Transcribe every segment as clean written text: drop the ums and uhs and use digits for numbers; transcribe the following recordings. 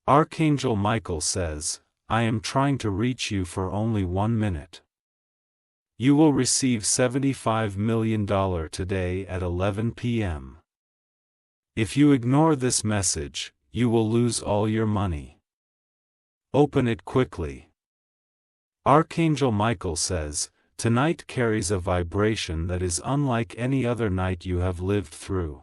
Archangel Michael says, I am trying to reach you for only 1 minute. You will receive $75 million today at 11 p.m. If you ignore this message, you will lose all your money. Open it quickly. Archangel Michael says, tonight carries a vibration that is unlike any other night you have lived through.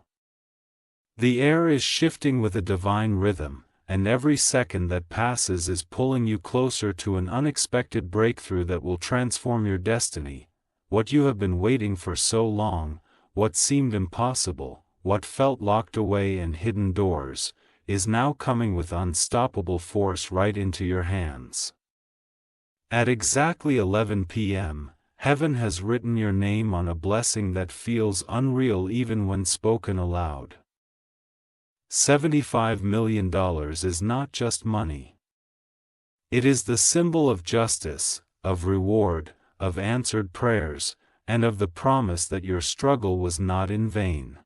The air is shifting with a divine rhythm, and every second that passes is pulling you closer to an unexpected breakthrough that will transform your destiny. What you have been waiting for so long, what seemed impossible, what felt locked away in hidden doors, is now coming with unstoppable force right into your hands. At exactly 11 p.m., heaven has written your name on a blessing that feels unreal even when spoken aloud. $75 million is not just money. It is the symbol of justice, of reward, of answered prayers, and of the promise that your struggle was not in vain.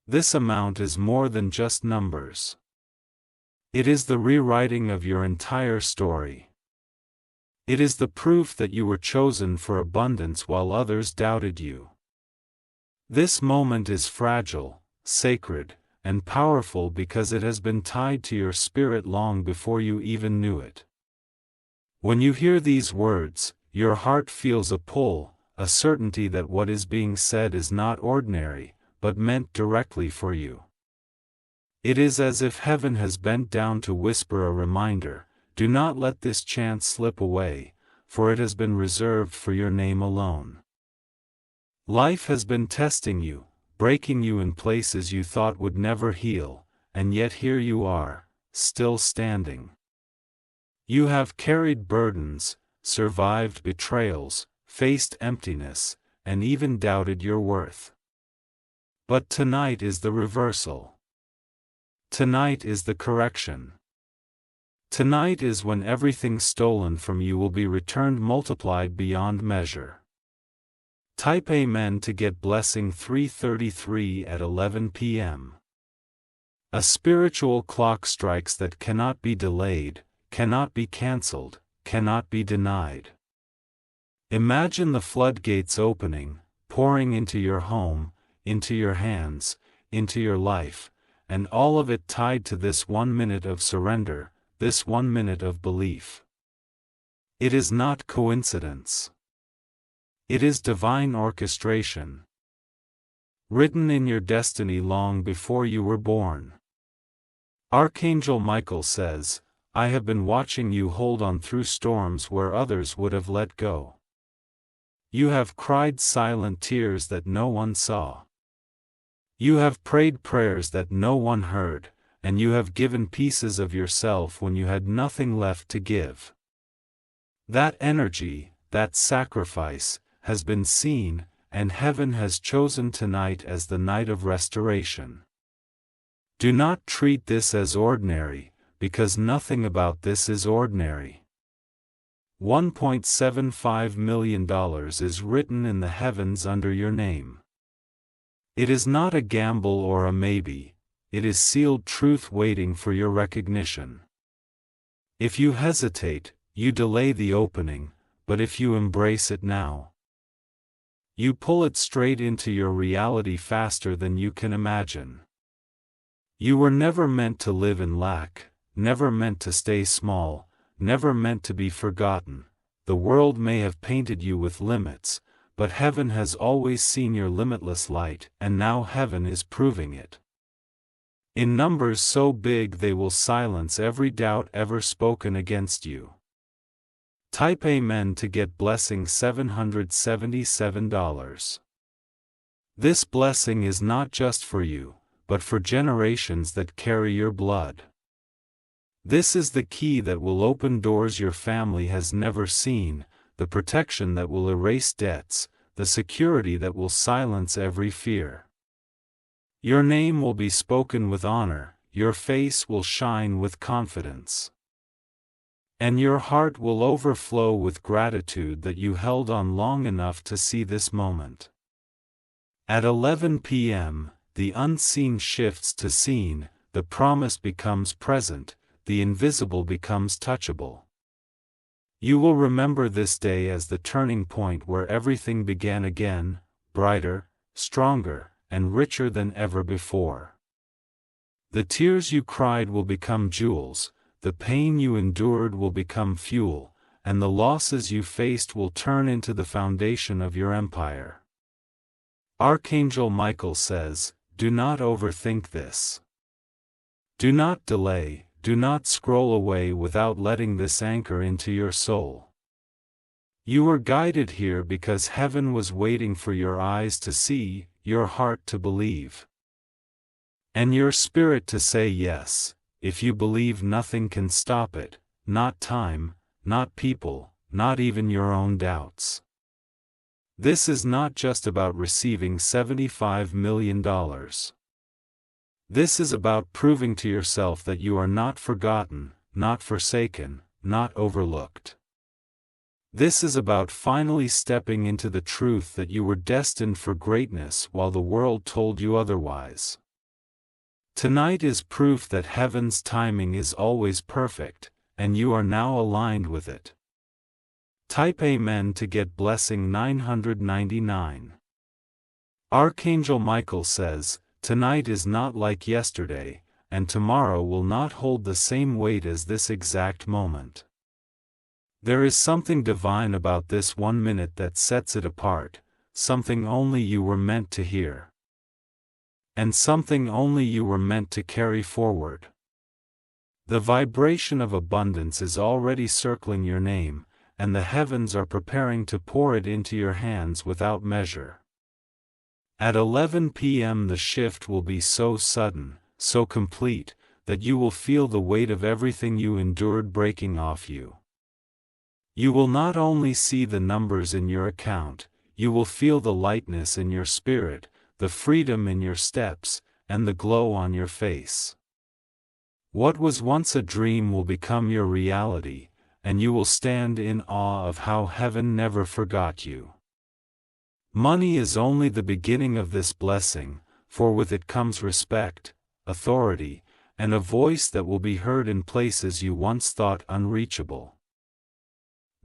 This amount is more than just numbers. It is the rewriting of your entire story. It is the proof that you were chosen for abundance while others doubted you. This moment is fragile, sacred, and powerful because it has been tied to your spirit long before you even knew it. When you hear these words, your heart feels a pull, a certainty that what is being said is not ordinary, but meant directly for you. It is as if heaven has bent down to whisper a reminder, do not let this chance slip away, for it has been reserved for your name alone. Life has been testing you, breaking you in places you thought would never heal, and yet here you are, still standing. You have carried burdens, survived betrayals, faced emptiness, and even doubted your worth. But tonight is the reversal. Tonight is the correction. Tonight is when everything stolen from you will be returned multiplied beyond measure. Type Amen to get blessing 333 at 11 p.m. A spiritual clock strikes that cannot be delayed, cannot be cancelled, cannot be denied. Imagine the floodgates opening, pouring into your home, into your hands, into your life, and all of it tied to this 1 minute of surrender, this 1 minute of belief. It is not coincidence. It is divine orchestration, written in your destiny long before you were born. Archangel Michael says, I have been watching you hold on through storms where others would have let go. You have cried silent tears that no one saw. You have prayed prayers that no one heard, and you have given pieces of yourself when you had nothing left to give. That energy, that sacrifice, has been seen, and heaven has chosen tonight as the night of restoration. Do not treat this as ordinary, because nothing about this is ordinary. $1.75 million is written in the heavens under your name. It is not a gamble or a maybe, it is sealed truth waiting for your recognition. If you hesitate, you delay the opening, but if you embrace it now, you pull it straight into your reality faster than you can imagine. You were never meant to live in lack, never meant to stay small, never meant to be forgotten. The world may have painted you with limits, but heaven has always seen your limitless light, and now heaven is proving it. In numbers so big they will silence every doubt ever spoken against you. Type Amen to get blessing $777. This blessing is not just for you, but for generations that carry your blood. This is the key that will open doors your family has never seen, the protection that will erase debts, the security that will silence every fear. Your name will be spoken with honor, your face will shine with confidence, and your heart will overflow with gratitude that you held on long enough to see this moment. At 11 p.m., the unseen shifts to seen, the promise becomes present, the invisible becomes touchable. You will remember this day as the turning point where everything began again, brighter, stronger, and richer than ever before. The tears you cried will become jewels, the pain you endured will become fuel, and the losses you faced will turn into the foundation of your empire. Archangel Michael says, do not overthink this. Do not delay, do not scroll away without letting this anchor into your soul. You were guided here because heaven was waiting for your eyes to see, your heart to believe, and your spirit to say yes. If you believe, nothing can stop it, not time, not people, not even your own doubts. This is not just about receiving $75 million. This is about proving to yourself that you are not forgotten, not forsaken, not overlooked. This is about finally stepping into the truth that you were destined for greatness while the world told you otherwise. Tonight is proof that heaven's timing is always perfect, and you are now aligned with it. Type Amen to get blessing 999. Archangel Michael says, tonight is not like yesterday, and tomorrow will not hold the same weight as this exact moment. There is something divine about this 1 minute that sets it apart, something only you were meant to hear. And something only you were meant to carry forward. The vibration of abundance is already circling your name, and the heavens are preparing to pour it into your hands without measure. At 11 p.m. the shift will be so sudden, so complete, that you will feel the weight of everything you endured breaking off you. You will not only see the numbers in your account, you will feel the lightness in your spirit, the freedom in your steps, and the glow on your face. What was once a dream will become your reality, and you will stand in awe of how heaven never forgot you. Money is only the beginning of this blessing, for with it comes respect, authority, and a voice that will be heard in places you once thought unreachable.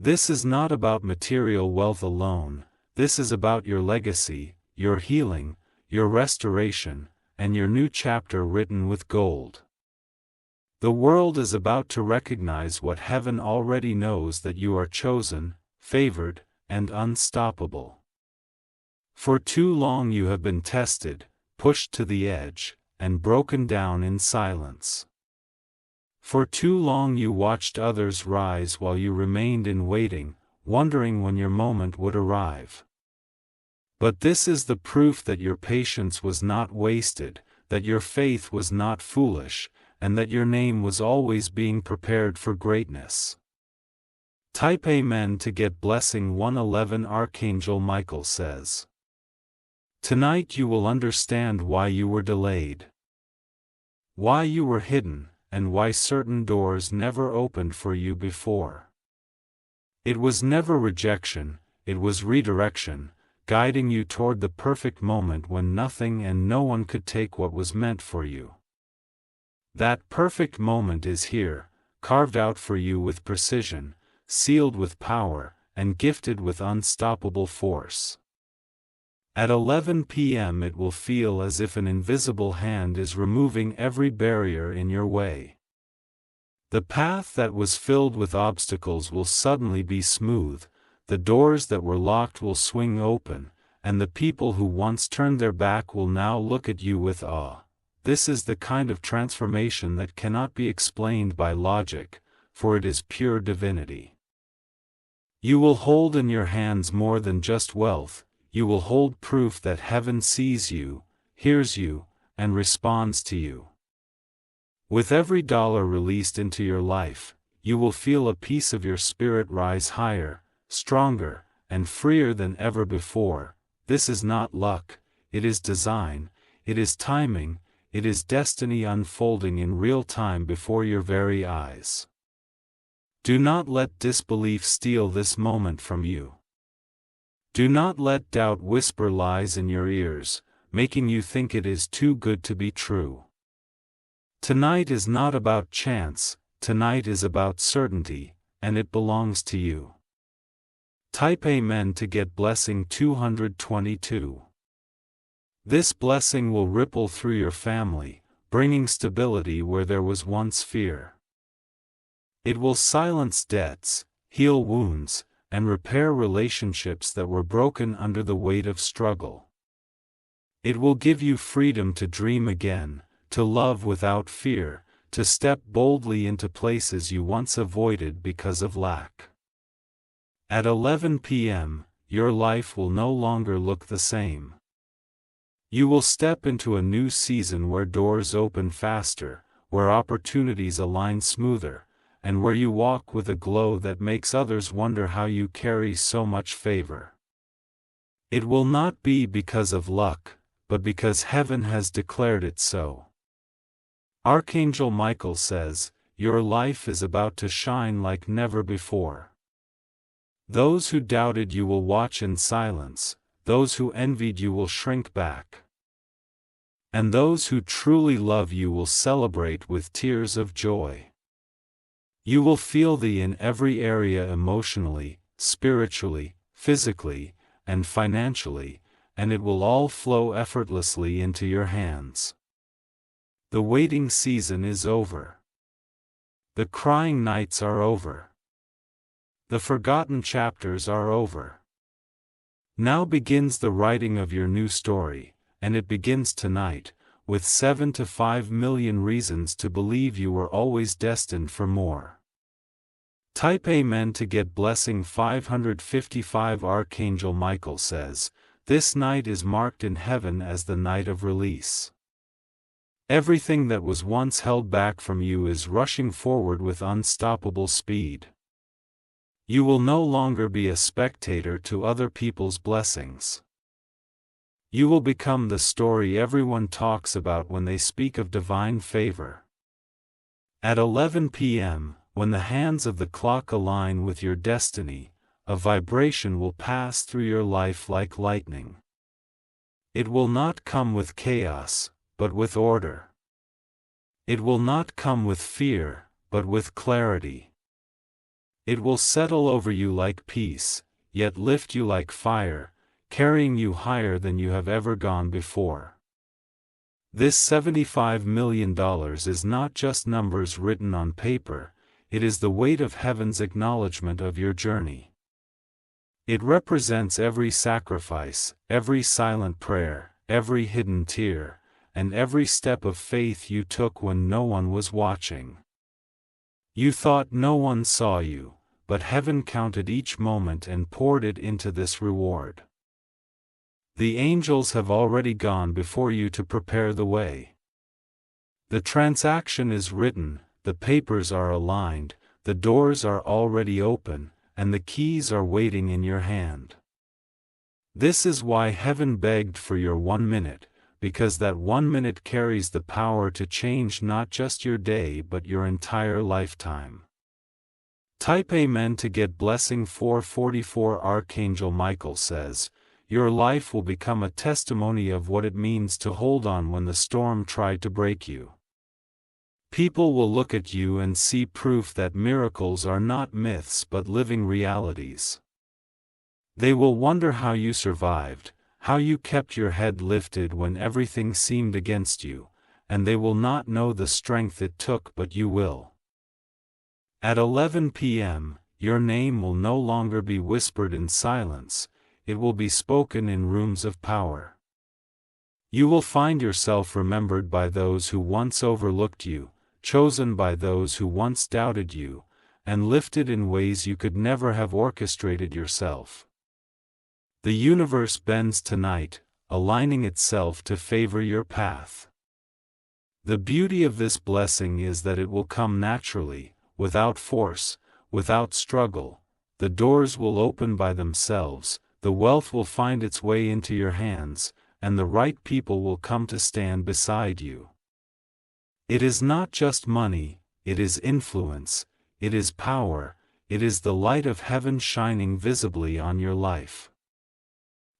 This is not about material wealth alone, this is about your legacy, your healing, your restoration, and your new chapter written with gold. The world is about to recognize what heaven already knows, that you are chosen, favored, and unstoppable. For too long you have been tested, pushed to the edge, and broken down in silence. For too long you watched others rise while you remained in waiting, wondering when your moment would arrive. But this is the proof that your patience was not wasted, that your faith was not foolish, and that your name was always being prepared for greatness. Type Amen to get blessing 111. Archangel Michael says, tonight you will understand why you were delayed, why you were hidden, and why certain doors never opened for you before. It was never rejection, it was redirection, guiding you toward the perfect moment when nothing and no one could take what was meant for you. That perfect moment is here, carved out for you with precision, sealed with power, and gifted with unstoppable force. At 11 p.m. it will feel as if an invisible hand is removing every barrier in your way. The path that was filled with obstacles will suddenly be smooth, the doors that were locked will swing open, and the people who once turned their back will now look at you with awe. This is the kind of transformation that cannot be explained by logic, for it is pure divinity. You will hold in your hands more than just wealth, you will hold proof that heaven sees you, hears you, and responds to you. With every dollar released into your life, you will feel a piece of your spirit rise higher, stronger, and freer than ever before. This is not luck, it is design, it is timing, it is destiny unfolding in real time before your very eyes. Do not let disbelief steal this moment from you. Do not let doubt whisper lies in your ears, making you think it is too good to be true. Tonight is not about chance, tonight is about certainty, and it belongs to you. Type Amen to get blessing 222. This blessing will ripple through your family, bringing stability where there was once fear. It will silence debts, heal wounds, and repair relationships that were broken under the weight of struggle. It will give you freedom to dream again, to love without fear, to step boldly into places you once avoided because of lack. At 11 p.m., your life will no longer look the same. You will step into a new season where doors open faster, where opportunities align smoother, and where you walk with a glow that makes others wonder how you carry so much favor. It will not be because of luck, but because heaven has declared it so. Archangel Michael says, your life is about to shine like never before. Those who doubted you will watch in silence, those who envied you will shrink back. And those who truly love you will celebrate with tears of joy. You will feel thee in every area emotionally, spiritually, physically, and financially, and it will all flow effortlessly into your hands. The waiting season is over. The crying nights are over. The forgotten chapters are over. Now begins the writing of your new story, and it begins tonight, with 7 to 5 million reasons to believe you were always destined for more. Type Amen to get blessing 555. Archangel Michael says, this night is marked in heaven as the night of release. Everything that was once held back from you is rushing forward with unstoppable speed. You will no longer be a spectator to other people's blessings. You will become the story everyone talks about when they speak of divine favor. At 11 p.m., when the hands of the clock align with your destiny, a vibration will pass through your life like lightning. It will not come with chaos, but with order. It will not come with fear, but with clarity. It will settle over you like peace, yet lift you like fire, carrying you higher than you have ever gone before. This $75 million is not just numbers written on paper, it is the weight of heaven's acknowledgement of your journey. It represents every sacrifice, every silent prayer, every hidden tear, and every step of faith you took when no one was watching. You thought no one saw you, but heaven counted each moment and poured it into this reward. The angels have already gone before you to prepare the way. The transaction is written, the papers are aligned, the doors are already open, and the keys are waiting in your hand. This is why heaven begged for your 1 minute, because that 1 minute carries the power to change not just your day but your entire lifetime. Type Amen to get blessing 444. Archangel Michael says, your life will become a testimony of what it means to hold on when the storm tried to break you. People will look at you and see proof that miracles are not myths but living realities. They will wonder how you survived, how you kept your head lifted when everything seemed against you, and they will not know the strength it took, but you will. At 11 p.m., your name will no longer be whispered in silence, it will be spoken in rooms of power. You will find yourself remembered by those who once overlooked you, chosen by those who once doubted you, and lifted in ways you could never have orchestrated yourself. The universe bends tonight, aligning itself to favor your path. The beauty of this blessing is that it will come naturally, without force, without struggle. The doors will open by themselves, the wealth will find its way into your hands, and the right people will come to stand beside you. It is not just money, it is influence, it is power, it is the light of heaven shining visibly on your life.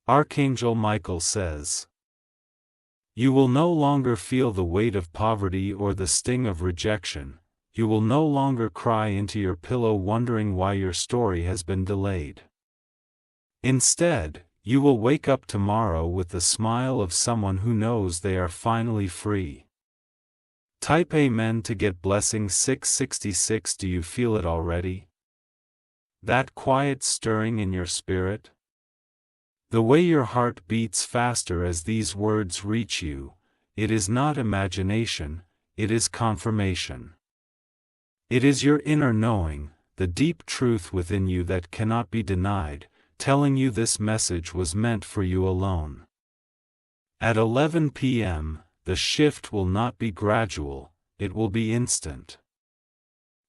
Archangel Michael says, you will no longer feel the weight of poverty or the sting of rejection, you will no longer cry into your pillow wondering why your story has been delayed. Instead, you will wake up tomorrow with the smile of someone who knows they are finally free. Type Amen to get blessing 666. Do you feel it already? That quiet stirring in your spirit? The way your heart beats faster as these words reach you, it is not imagination, it is confirmation. It is your inner knowing, the deep truth within you that cannot be denied, telling you this message was meant for you alone. At 11 p.m., the shift will not be gradual, it will be instant.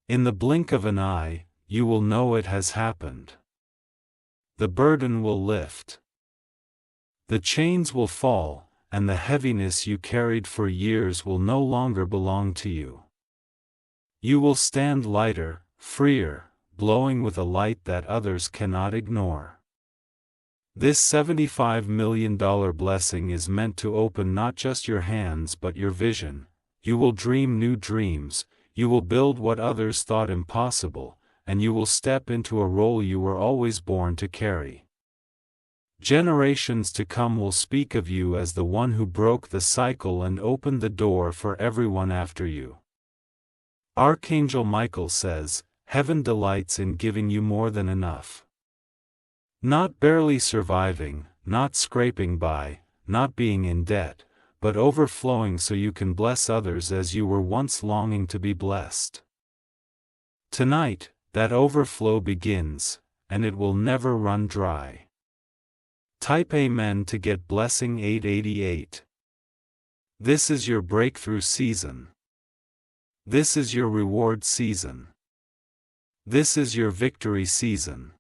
In the blink of an eye, you will know it has happened. The burden will lift. The chains will fall, and the heaviness you carried for years will no longer belong to you. You will stand lighter, freer, glowing with a light that others cannot ignore. This $75 million blessing is meant to open not just your hands but your vision. You will dream new dreams, you will build what others thought impossible, and you will step into a role you were always born to carry. Generations to come will speak of you as the one who broke the cycle and opened the door for everyone after you. Archangel Michael says, "Heaven delights in giving you more than enough." Not barely surviving, not scraping by, not being in debt, but overflowing so you can bless others as you were once longing to be blessed. Tonight, that overflow begins, and it will never run dry. Type Amen to get blessing 888. This is your breakthrough season. This is your reward season. This is your victory season.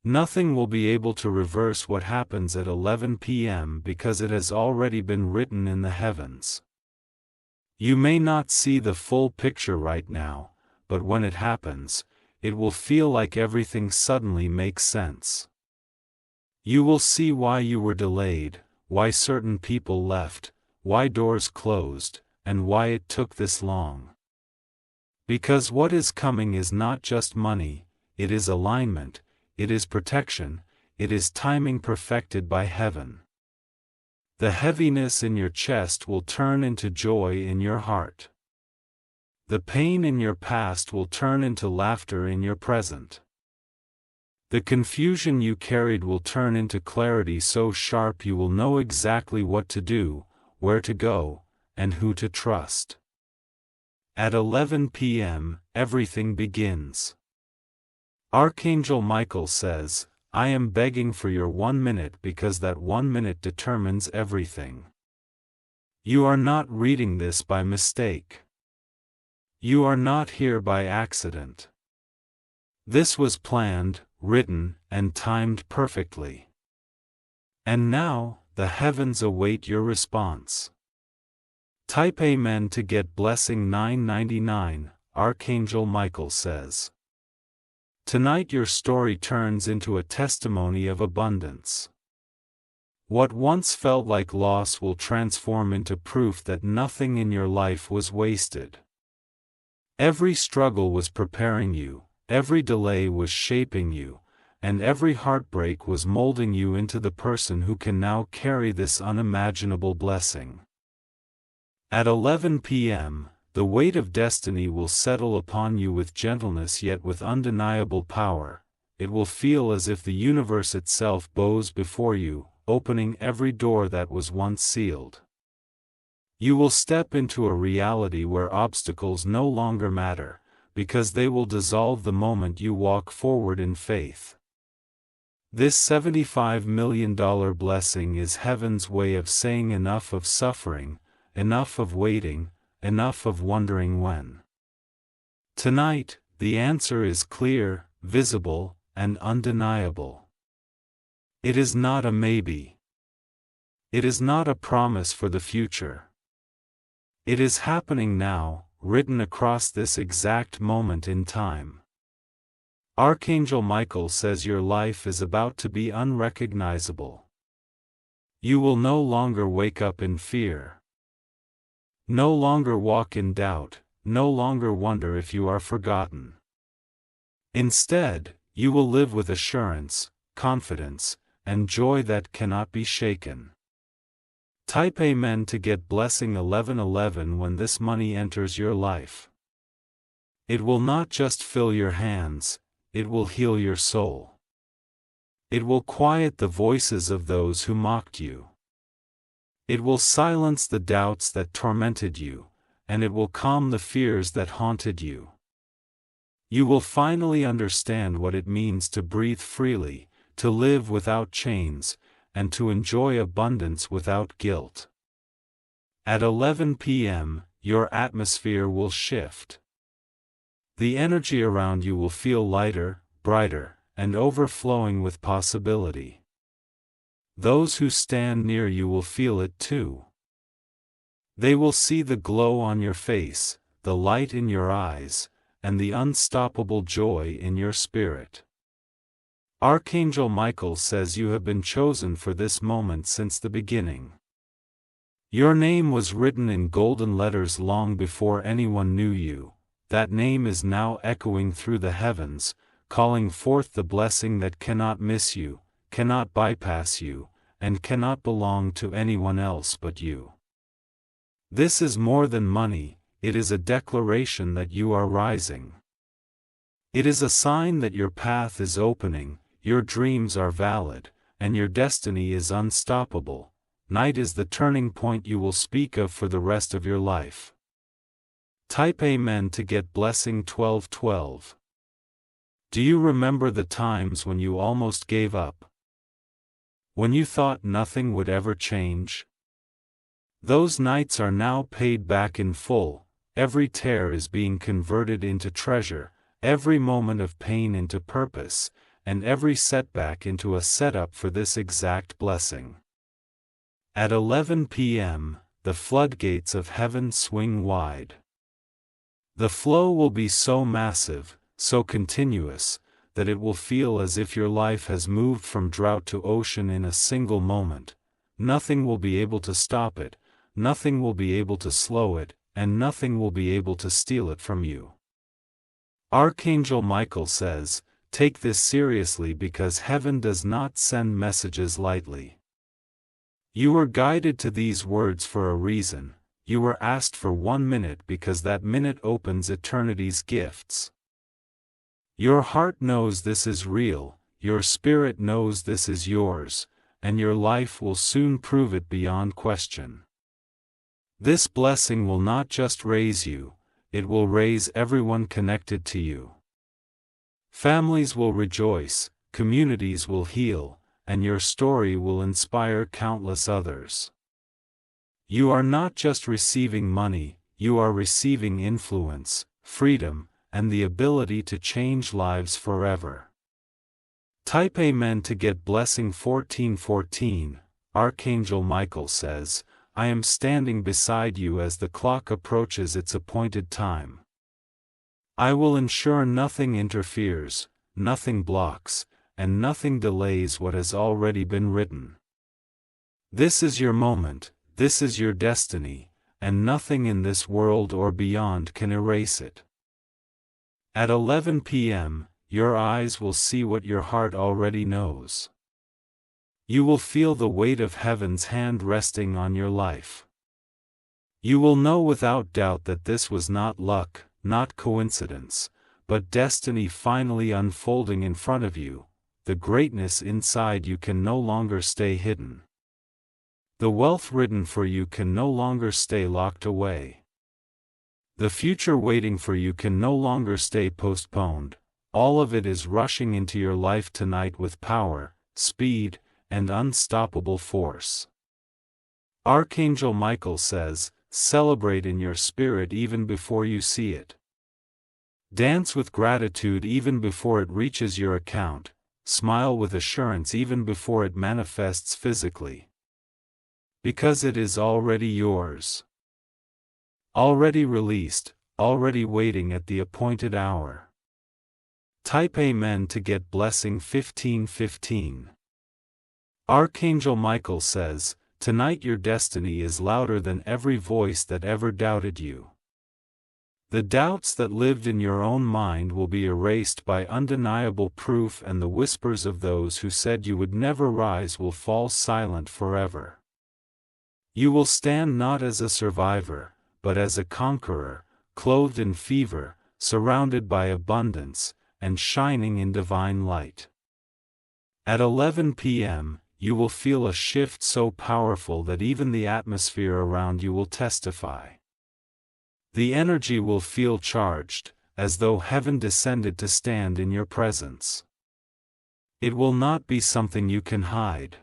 Nothing will be able to reverse what happens at 11 p.m. because it has already been written in the heavens. You may not see the full picture right now, but when it happens, it will feel like everything suddenly makes sense. You will see why you were delayed, why certain people left, why doors closed, and why it took this long. Because what is coming is not just money, it is alignment, it is protection, it is timing perfected by heaven. The heaviness in your chest will turn into joy in your heart. The pain in your past will turn into laughter in your present. The confusion you carried will turn into clarity so sharp you will know exactly what to do, where to go, and who to trust. At 11 p.m., everything begins. Archangel Michael says, "I am begging for your 1 minute because that 1 minute determines everything." You are not reading this by mistake. You are not here by accident. This was planned, written, and timed perfectly. And now, the heavens await your response. Type Amen to get blessing 999, Archangel Michael says. Tonight your story turns into a testimony of abundance. What once felt like loss will transform into proof that nothing in your life was wasted. Every struggle was preparing you, every delay was shaping you, and every heartbreak was molding you into the person who can now carry this unimaginable blessing. At 11 p.m., the weight of destiny will settle upon you with gentleness yet with undeniable power. It will feel as if the universe itself bows before you, opening every door that was once sealed. You will step into a reality where obstacles no longer matter, because they will dissolve the moment you walk forward in faith. This $75 million blessing is heaven's way of saying enough of suffering, enough of waiting, enough of wondering when. Tonight, the answer is clear, visible, and undeniable. It is not a maybe. It is not a promise for the future. It is happening now, written across this exact moment in time. Archangel Michael says your life is about to be unrecognizable. You will no longer wake up in fear. No longer walk in doubt, no longer wonder if you are forgotten. Instead, you will live with assurance, confidence, and joy that cannot be shaken. Type Amen to get blessing 1111 when this money enters your life. It will not just fill your hands, it will heal your soul. It will quiet the voices of those who mocked you. It will silence the doubts that tormented you, and it will calm the fears that haunted you. You will finally understand what it means to breathe freely, to live without chains, and to enjoy abundance without guilt. At 11 p.m., your atmosphere will shift. The energy around you will feel lighter, brighter, and overflowing with possibility. Those who stand near you will feel it too. They will see the glow on your face, the light in your eyes, and the unstoppable joy in your spirit. Archangel Michael says you have been chosen for this moment since the beginning. Your name was written in golden letters long before anyone knew you. That name is now echoing through the heavens, calling forth the blessing that cannot miss you, cannot bypass you, and cannot belong to anyone else but you. This is more than money, it is a declaration that you are rising. It is a sign that your path is opening, your dreams are valid, and your destiny is unstoppable. Night is the turning point you will speak of for the rest of your life. Type Amen to get blessing 1212. Do you remember the times when you almost gave up? When you thought nothing would ever change? Those nights are now paid back in full. Every tear is being converted into treasure, every moment of pain into purpose, and every setback into a setup for this exact blessing. At 11 p.m., the floodgates of heaven swing wide. The flow will be so massive, so continuous, that it will feel as if your life has moved from drought to ocean in a single moment. Nothing will be able to stop it, nothing will be able to slow it, and nothing will be able to steal it from you. Archangel Michael says, take this seriously because heaven does not send messages lightly. You were guided to these words for a reason. You were asked for 1 minute because that minute opens eternity's gifts. Your heart knows this is real, your spirit knows this is yours, and your life will soon prove it beyond question. This blessing will not just raise you, it will raise everyone connected to you. Families will rejoice, communities will heal, and your story will inspire countless others. You are not just receiving money, you are receiving influence, freedom, and the ability to change lives forever. Type Amen to get blessing 1414. Archangel Michael says, I am standing beside you as the clock approaches its appointed time. I will ensure nothing interferes, nothing blocks, and nothing delays what has already been written. This is your moment, this is your destiny, and nothing in this world or beyond can erase it. At 11 p.m., your eyes will see what your heart already knows. You will feel the weight of heaven's hand resting on your life. You will know without doubt that this was not luck, not coincidence, but destiny finally unfolding in front of you. The greatness inside you can no longer stay hidden. The wealth written for you can no longer stay locked away. The future waiting for you can no longer stay postponed. All of it is rushing into your life tonight with power, speed, and unstoppable force. Archangel Michael says, celebrate in your spirit even before you see it. Dance with gratitude even before it reaches your account. Smile with assurance even before it manifests physically. Because it is already yours. Already released, already waiting at the appointed hour. Type Amen to get blessing 1515. Archangel Michael says, tonight your destiny is louder than every voice that ever doubted you. The doubts that lived in your own mind will be erased by undeniable proof, and the whispers of those who said you would never rise will fall silent forever. You will stand not as a survivor, but as a conqueror, clothed in fever, surrounded by abundance, and shining in divine light. At 11 p.m., you will feel a shift so powerful that even the atmosphere around you will testify. The energy will feel charged, as though heaven descended to stand in your presence. It will not be something you can hide.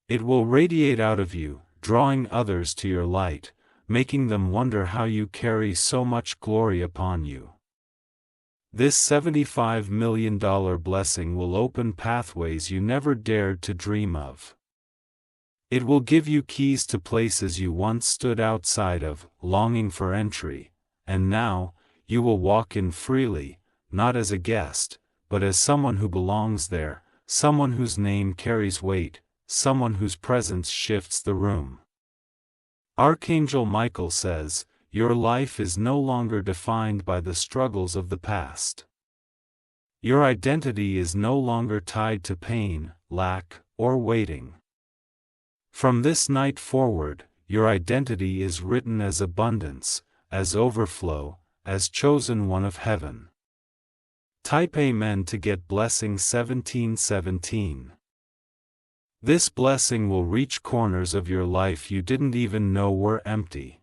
It will radiate out of you, drawing others to your light, making them wonder how you carry so much glory upon you. This $75 million blessing will open pathways you never dared to dream of. It will give you keys to places you once stood outside of, longing for entry, and now, you will walk in freely, not as a guest, but as someone who belongs there, someone whose name carries weight, someone whose presence shifts the room. Archangel Michael says, your life is no longer defined by the struggles of the past. Your identity is no longer tied to pain, lack, or waiting. From this night forward, your identity is written as abundance, as overflow, as chosen one of heaven. Type Amen to get blessing 1717. This blessing will reach corners of your life you didn't even know were empty.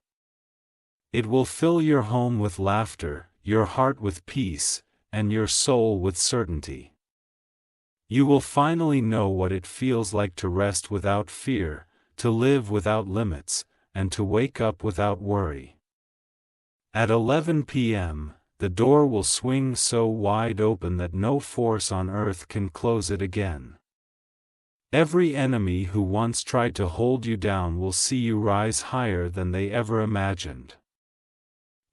It will fill your home with laughter, your heart with peace, and your soul with certainty. You will finally know what it feels like to rest without fear, to live without limits, and to wake up without worry. At 11 p.m., the door will swing so wide open that no force on earth can close it again. Every enemy who once tried to hold you down will see you rise higher than they ever imagined.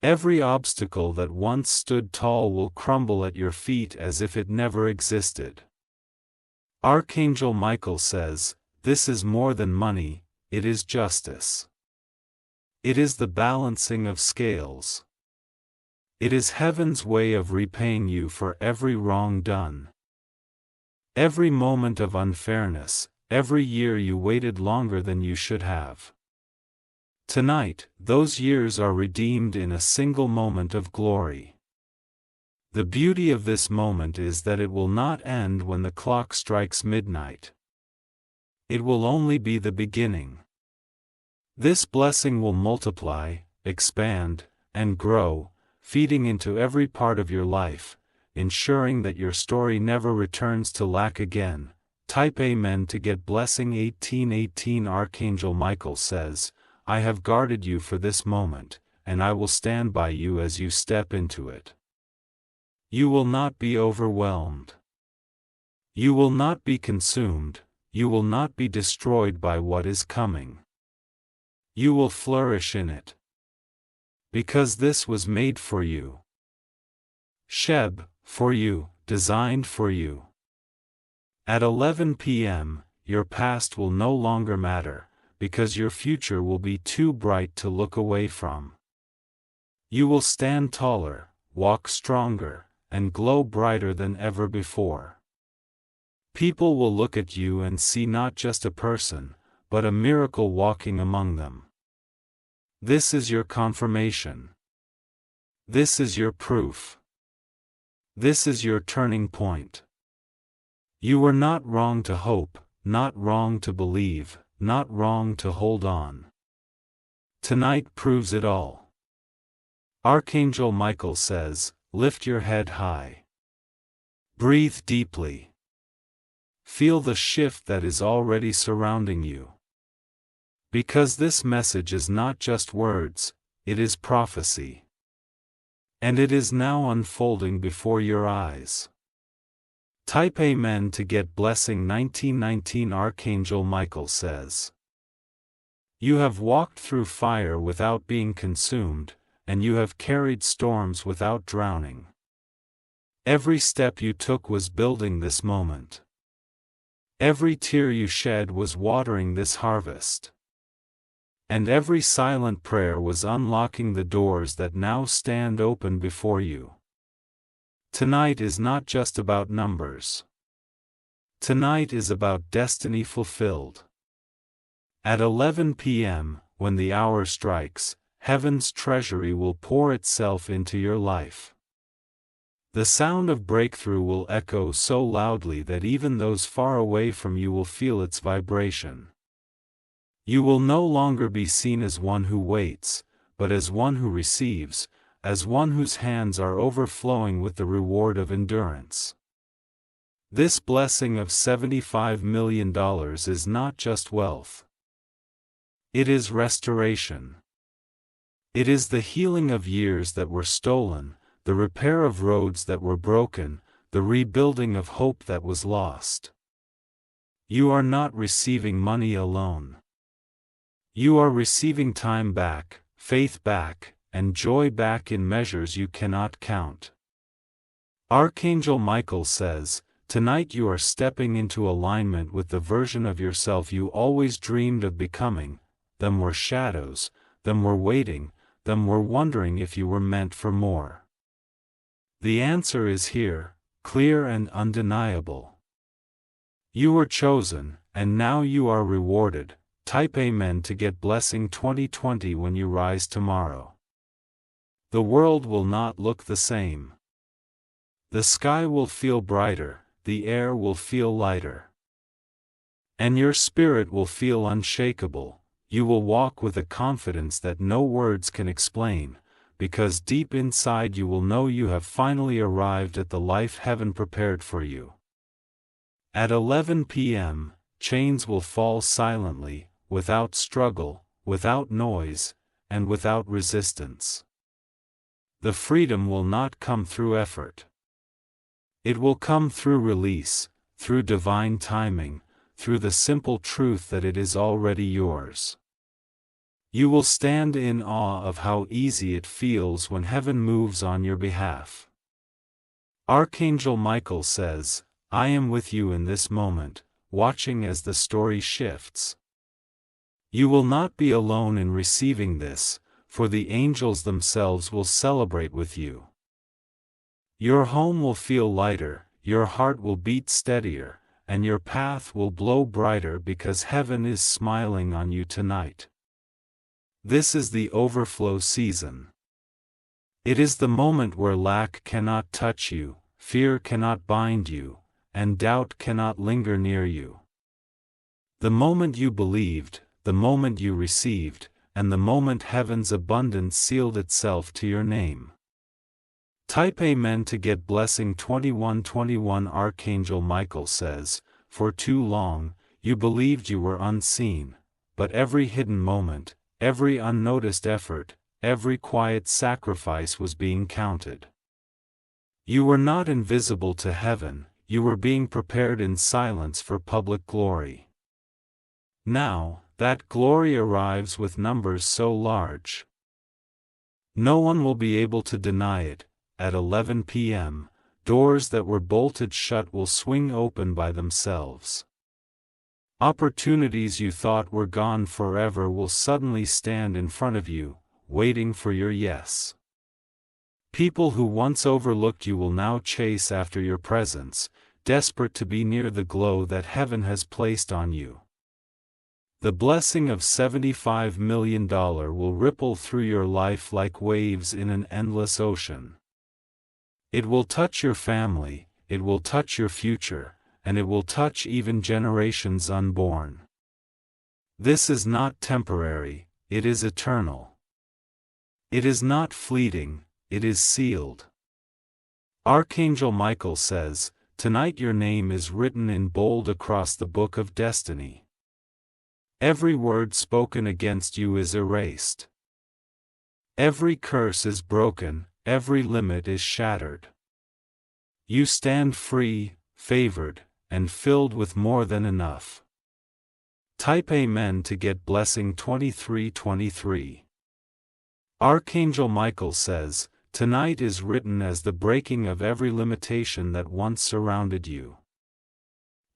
Every obstacle that once stood tall will crumble at your feet as if it never existed. Archangel Michael says, this is more than money, it is justice. It is the balancing of scales. It is heaven's way of repaying you for every wrong done. Every moment of unfairness, every year you waited longer than you should have. Tonight, those years are redeemed in a single moment of glory. The beauty of this moment is that it will not end when the clock strikes midnight. It will only be the beginning. This blessing will multiply, expand, and grow, feeding into every part of your life, ensuring that your story never returns to lack again. Type Amen to get blessing 1818. Archangel Michael says, I have guarded you for this moment, and I will stand by you as you step into it. You will not be overwhelmed. You will not be consumed, you will not be destroyed by what is coming. You will flourish in it. Because this was made for you. Sheb, for you, designed for you. At 11 p.m., your past will no longer matter, because your future will be too bright to look away from. You will stand taller, walk stronger, and glow brighter than ever before. People will look at you and see not just a person, but a miracle walking among them. This is your confirmation. This is your proof. This is your turning point. You were not wrong to hope, not wrong to believe, not wrong to hold on. Tonight proves it all. Archangel Michael says, lift your head high. Breathe deeply. Feel the shift that is already surrounding you. Because this message is not just words, it is prophecy. And it is now unfolding before your eyes. Type Amen to get blessing 1919. Archangel Michael says, you have walked through fire without being consumed, and you have carried storms without drowning. Every step you took was building this moment. Every tear you shed was watering this harvest. And every silent prayer was unlocking the doors that now stand open before you. Tonight is not just about numbers. Tonight is about destiny fulfilled. At 11 p.m., when the hour strikes, heaven's treasury will pour itself into your life. The sound of breakthrough will echo so loudly that even those far away from you will feel its vibration. You will no longer be seen as one who waits, but as one who receives, as one whose hands are overflowing with the reward of endurance. This blessing of $75 million is not just wealth. It is restoration. It is the healing of years that were stolen, the repair of roads that were broken, the rebuilding of hope that was lost. You are not receiving money alone. You are receiving time back, faith back, and joy back in measures you cannot count. Archangel Michael says, tonight you are stepping into alignment with the version of yourself you always dreamed of becoming. Them were shadows, them were waiting, them were wondering if you were meant for more. The answer is here, clear and undeniable. You were chosen, and now you are rewarded. Type Amen to get blessing 2020 when you rise tomorrow. The world will not look the same. The sky will feel brighter, the air will feel lighter. And your spirit will feel unshakable. You will walk with a confidence that no words can explain, because deep inside you will know you have finally arrived at the life heaven prepared for you. At 11 p.m., chains will fall silently, without struggle, without noise, and without resistance. The freedom will not come through effort. It will come through release, through divine timing, through the simple truth that it is already yours. You will stand in awe of how easy it feels when heaven moves on your behalf. Archangel Michael says, I am with you in this moment, watching as the story shifts. You will not be alone in receiving this, for the angels themselves will celebrate with you. Your home will feel lighter, your heart will beat steadier, and your path will glow brighter because heaven is smiling on you tonight. This is the overflow season. It is the moment where lack cannot touch you, fear cannot bind you, and doubt cannot linger near you. The moment you believed, the moment you received, and the moment heaven's abundance sealed itself to your name. Type Amen to get blessing 2121. Archangel Michael says, for too long, you believed you were unseen, but every hidden moment, every unnoticed effort, every quiet sacrifice was being counted. You were not invisible to heaven, you were being prepared in silence for public glory. Now, that glory arrives with numbers so large. No one will be able to deny it. At 11 p.m., doors that were bolted shut will swing open by themselves. Opportunities you thought were gone forever will suddenly stand in front of you, waiting for your yes. People who once overlooked you will now chase after your presence, desperate to be near the glow that heaven has placed on you. The blessing of $75 million will ripple through your life like waves in an endless ocean. It will touch your family, it will touch your future, and it will touch even generations unborn. This is not temporary, it is eternal. It is not fleeting, it is sealed. Archangel Michael says, tonight your name is written in bold across the book of destiny. Every word spoken against you is erased. Every curse is broken, every limit is shattered. You stand free, favored, and filled with more than enough. Type Amen to get blessing 2323. Archangel Michael says, tonight is written as the breaking of every limitation that once surrounded you.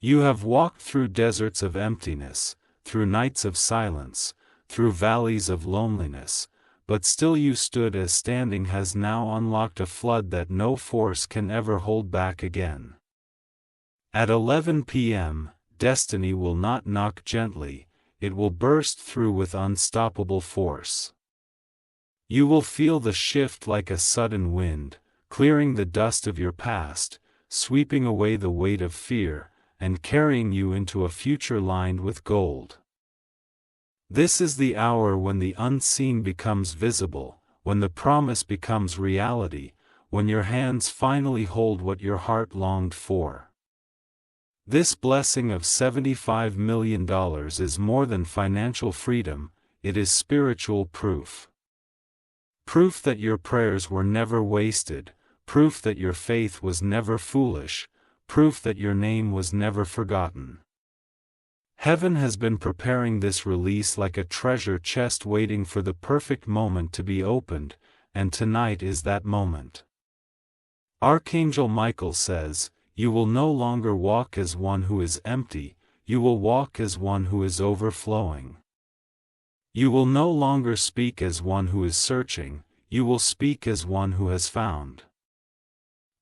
You have walked through deserts of emptiness, through nights of silence, through valleys of loneliness, but still you stood as standing has now unlocked a flood that no force can ever hold back again. At 11 p.m., destiny will not knock gently, it will burst through with unstoppable force. You will feel the shift like a sudden wind, clearing the dust of your past, sweeping away the weight of fear, and carrying you into a future lined with gold. This is the hour when the unseen becomes visible, when the promise becomes reality, when your hands finally hold what your heart longed for. This blessing of $75 million is more than financial freedom, it is spiritual proof. Proof that your prayers were never wasted, proof that your faith was never foolish, proof that your name was never forgotten. Heaven has been preparing this release like a treasure chest waiting for the perfect moment to be opened, and tonight is that moment. Archangel Michael says, "You will no longer walk as one who is empty, you will walk as one who is overflowing. You will no longer speak as one who is searching, you will speak as one who has found.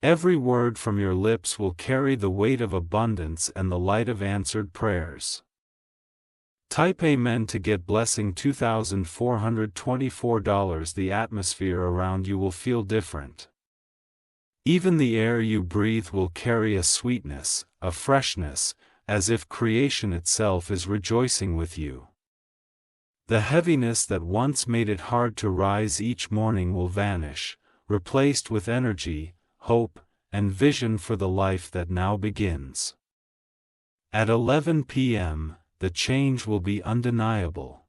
Every word from your lips will carry the weight of abundance and the light of answered prayers." Type Amen to get blessing $2,424. The atmosphere around you will feel different. Even the air you breathe will carry a sweetness, a freshness, as if creation itself is rejoicing with you. The heaviness that once made it hard to rise each morning will vanish, replaced with energy, hope, and vision for the life that now begins. At 11 p.m., the change will be undeniable.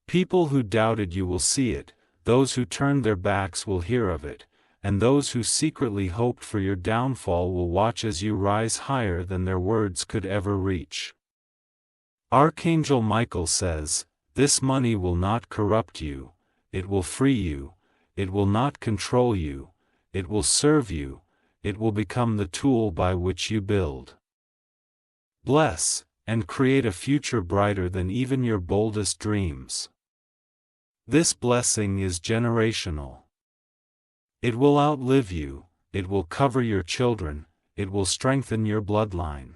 People who doubted you will see it, those who turned their backs will hear of it, and those who secretly hoped for your downfall will watch as you rise higher than their words could ever reach. Archangel Michael says, "This money will not corrupt you, it will free you, it will not control you, it will serve you, it will become the tool by which you build, bless, and create a future brighter than even your boldest dreams." This blessing is generational. It will outlive you, it will cover your children, it will strengthen your bloodline.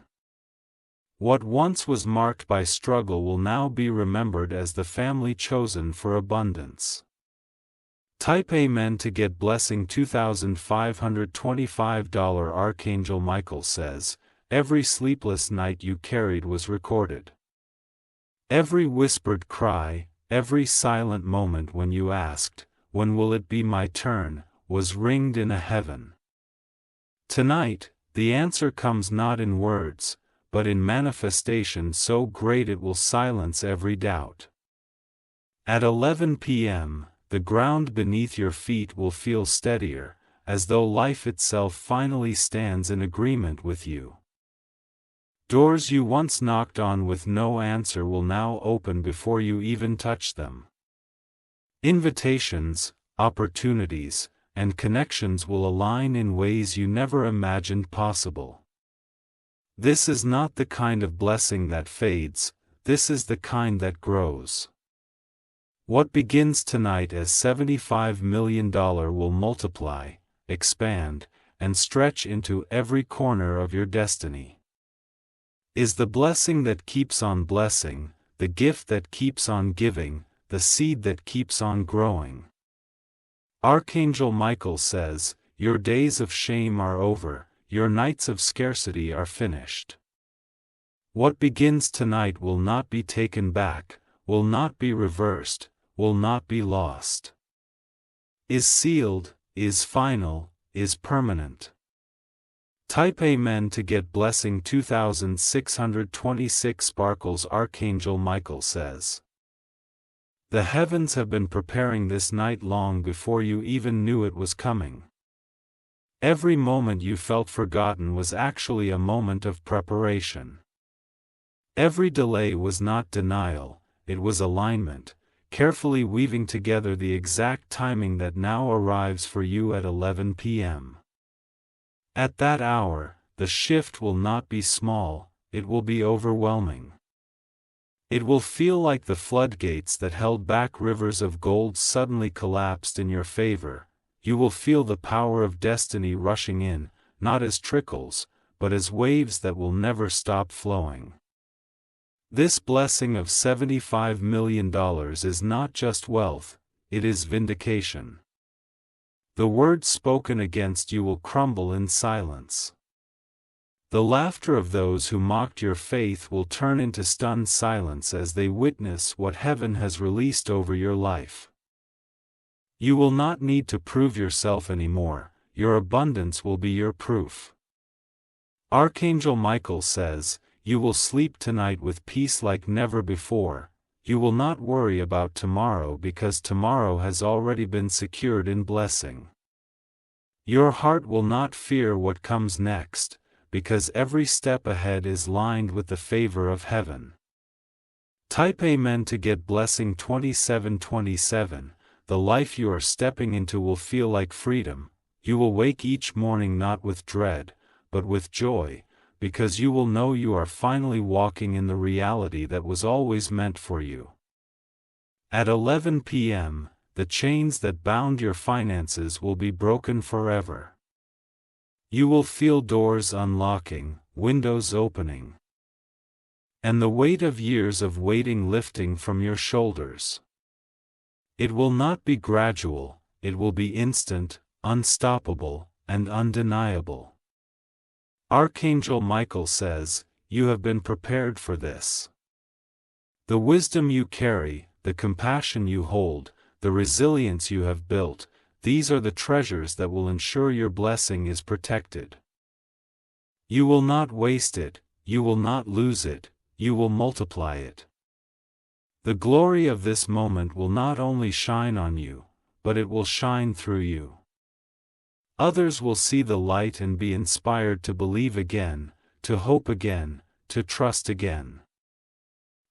What once was marked by struggle will now be remembered as the family chosen for abundance. Type Amen to get blessing $2,525. Archangel Michael says, "Every sleepless night you carried was recorded. Every whispered cry, every silent moment when you asked, 'When will it be my turn?' was ringed in a heaven. Tonight, the answer comes not in words, but in manifestation so great it will silence every doubt. At 11 p.m., the ground beneath your feet will feel steadier, as though life itself finally stands in agreement with you. Doors you once knocked on with no answer will now open before you even touch them. Invitations, opportunities, and connections will align in ways you never imagined possible. This is not the kind of blessing that fades, this is the kind that grows. What begins tonight as $75 million will multiply, expand, and stretch into every corner of your destiny. Is the blessing that keeps on blessing, the gift that keeps on giving, the seed that keeps on growing. Archangel Michael says, "Your days of shame are over, your nights of scarcity are finished. What begins tonight will not be taken back, will not be reversed, will not be lost. Is sealed, is final, is permanent." Type Amen to get blessing 2626. Sparkles. Archangel Michael says, "The heavens have been preparing this night long before you even knew it was coming. Every moment you felt forgotten was actually a moment of preparation. Every delay was not denial, it was alignment, carefully weaving together the exact timing that now arrives for you at 11 p.m. At that hour, the shift will not be small, it will be overwhelming. It will feel like the floodgates that held back rivers of gold suddenly collapsed in your favor. You will feel the power of destiny rushing in, not as trickles, but as waves that will never stop flowing. This blessing of $75 million is not just wealth, it is vindication. The words spoken against you will crumble in silence. The laughter of those who mocked your faith will turn into stunned silence as they witness what heaven has released over your life. You will not need to prove yourself anymore, your abundance will be your proof. Archangel Michael says, "You will sleep tonight with peace like never before. You will not worry about tomorrow because tomorrow has already been secured in blessing. Your heart will not fear what comes next, because every step ahead is lined with the favor of heaven." Type Amen to get blessing 2727. The life you are stepping into will feel like freedom. You will wake each morning not with dread, but with joy, because you will know you are finally walking in the reality that was always meant for you. At 11 p.m., the chains that bound your finances will be broken forever. You will feel doors unlocking, windows opening, and the weight of years of waiting lifting from your shoulders. It will not be gradual, it will be instant, unstoppable, and undeniable. Archangel Michael says, "You have been prepared for this." The wisdom you carry, the compassion you hold, the resilience you have built, these are the treasures that will ensure your blessing is protected. You will not waste it, you will not lose it, you will multiply it. The glory of this moment will not only shine on you, but it will shine through you. Others will see the light and be inspired to believe again, to hope again, to trust again.